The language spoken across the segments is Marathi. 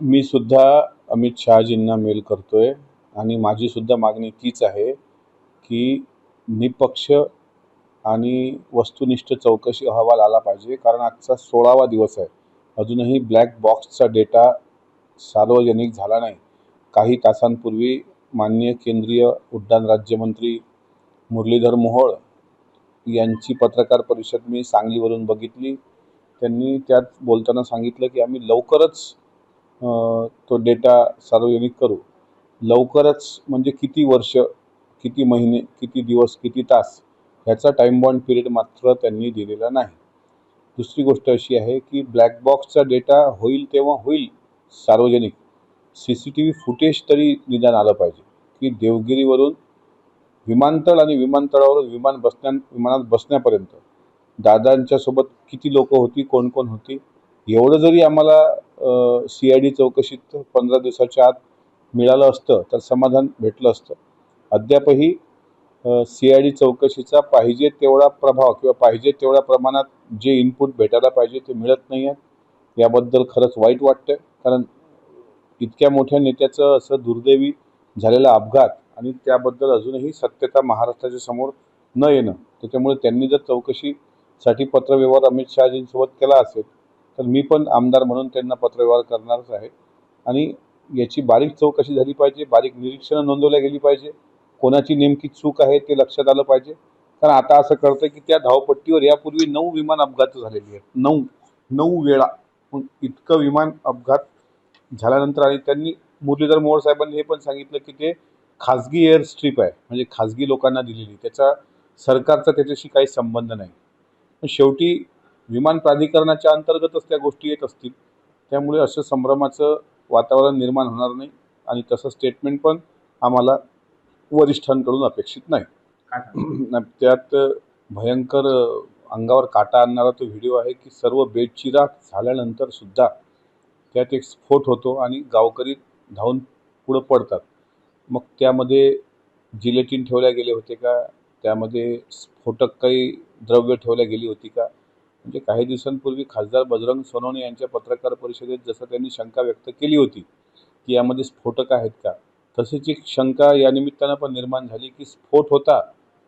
मी सुद्धा अमित शहाजींना मेल करतोय आणि माझी सुद्धा मागणी तीच आहे की निपक्ष आणि वस्तुनिष्ठ चौकशी अहवाल आला पाहिजे। कारण आजचा 16वा दिवस आहे, अजूनही ब्लॅक बॉक्सचा डेटा सार्वजनिक झाला नाही। काही तासांपूर्वी माननीय केंद्रीय उड्डाण राज्यमंत्री मुरलीधर मोहोळ यांची पत्रकार परिषद मी सांगलीवरून बघितली। त्यांनी त्यात बोलताना सांगितलं की आम्ही लवकरच तो डेटा सार्वजनिक करू। लवकरच म्हणजे किती वर्ष, किती महिने, किती दिवस, किती तास ह्याचा टाइम बॉन्ड पिरियड मात्र त्यांनी दिलेला नाही। दुसरी गोष्ट अशी आहे की ब्लॅक बॉक्सचा डेटा होईल तेव्हा होईल सार्वजनिक, CCTV फुटेज तरी निदान आलं पाहिजे की देवगिरीवरून विमानतळ आणि विमानतळावरून विमानात बसण्यापर्यंत दादांच्या सोबत किती लोक होती, कोण कोण होती, एवढं जरी आम्हाला CID चौकशीत 15 दिवसाच्या आत मिळालं असतं तर समाधान भेटलं असतं। अद्यापही CID चौकशीचा पाहिजे तेवढा प्रभाव किंवा पाहिजे तेवढ्या प्रमाणात जे इनपुट भेटायला पाहिजे ते मिळत नाही आहे। याबद्दल खरंच वाईट वाटतं, कारण इतक्या मोठ्या नेत्याचं असं दुर्दैवी झालेला अपघात आणि त्याबद्दल अजूनही सत्यता महाराष्ट्राच्या समोर न येणं, त्याच्यामुळे त्यांनी जर चौकशीसाठी पत्रव्यवहार अमित शहाजींसोबत केला असेल तर मी पण आमदार म्हणून त्यांना पत्रव्यवहार करणारच आहे। आणि याची बारीक चौकशी झाली पाहिजे, बारीक निरीक्षणं नोंदवल्या गेली पाहिजे, कोणाची नेमकी चूक आहे ते लक्षात आलं पाहिजे। कारण आता असं कळतंय की त्या धावपट्टीवर यापूर्वी 9 विमान अपघात झालेली आहेत, 9 वेळा। इतकं विमान अपघात झाल्यानंतर आणि त्यांनी मुरलीधर मोहोळ साहेबांनी हे पण सांगितलं की ते खाजगी एअर स्ट्रीप आहे, म्हणजे खाजगी लोकांना दिलेली, त्याचा सरकारचा त्याच्याशी काही संबंध नाही। पण शेवटी विमान प्राधिकरणाच्या अंतर्गतच त्या गोष्टी येत असतील, त्यामुळे असं संभ्रमाचं वातावरण निर्माण होणार नाही आणि तसं स्टेटमेंट पण आम्हाला वरिष्ठांकडून अपेक्षित नाही। त्यात भयंकर अंगावर काटा आणणारा तो व्हिडिओ आहे की सर्व बेचिराख झाल्यानंतर सुद्धा त्यात एक स्फोट होतो आणि गावकरी धावून पुढं पडतात। मग त्यामध्ये जिलेटिन ठेवल्या गेले होते का, त्यामध्ये स्फोटक काही द्रव्य ठेवल्या गेली होती का? म्हणजे काही दिवसांपूर्वी खासदार बजरंग सोनवणे यांच्या पत्रकार परिषदेत जसं त्यांनी शंका व्यक्त केली होती की यामध्ये स्फोटक आहेत का, तशीच एक शंका या निमित्तानं पण निर्माण झाली की स्फोट होता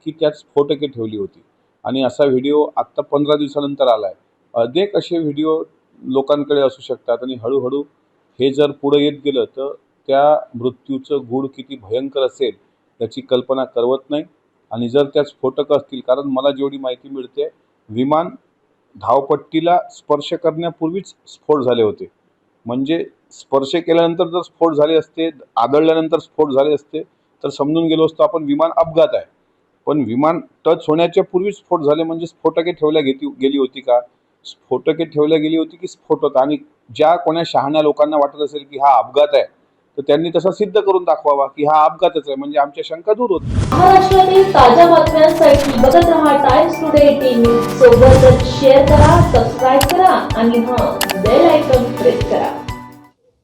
की त्यात स्फोटके ठेवली होती। आणि असा व्हिडिओ आत्ता 15 दिवसानंतर आला आहे। अनेक असे व्हिडिओ लोकांकडे असू शकतात आणि हळूहळू हे जर पुढे येत गेलं तर त्या मृत्यूचं गूढ किती भयंकर असेल याची कल्पना करवत नाही। आणि जर त्या स्फोटक असतील, कारण मला जेवढी माहिती मिळते विमान धावपट्टीला स्पर्श करण्यापूर्वीच स्फोट झाले होते, म्हणजे स्पर्श केल्यानंतर जर स्फोट झाले असते, आदळल्यानंतर स्फोट झाले असते तर समजून गेलो असतो आपण विमान अपघात आहे। पण विमान टच होण्याच्या पूर्वीच स्फोट झाले म्हणजे स्फोटके ठेवल्या गेली होती का, स्फोटके ठेवल्या गेली होती की स्फोट होता? आणि ज्या कोणा शहाण्या लोकांना वाटत असेल की हा अपघात आहे तर त्यांनी तसा सिद्ध करून दाखवावा की हा अपघातच आहे, म्हणजे आमच्या शंका दूर होतील। महाराष्ट्रातील ताज्या बातम्यांसाठी बघत रहा टाइम्स टुडे TV। सोबतच शेअर करा, सबस्क्राईब करा आणि बेल आयकॉन प्रेस करा।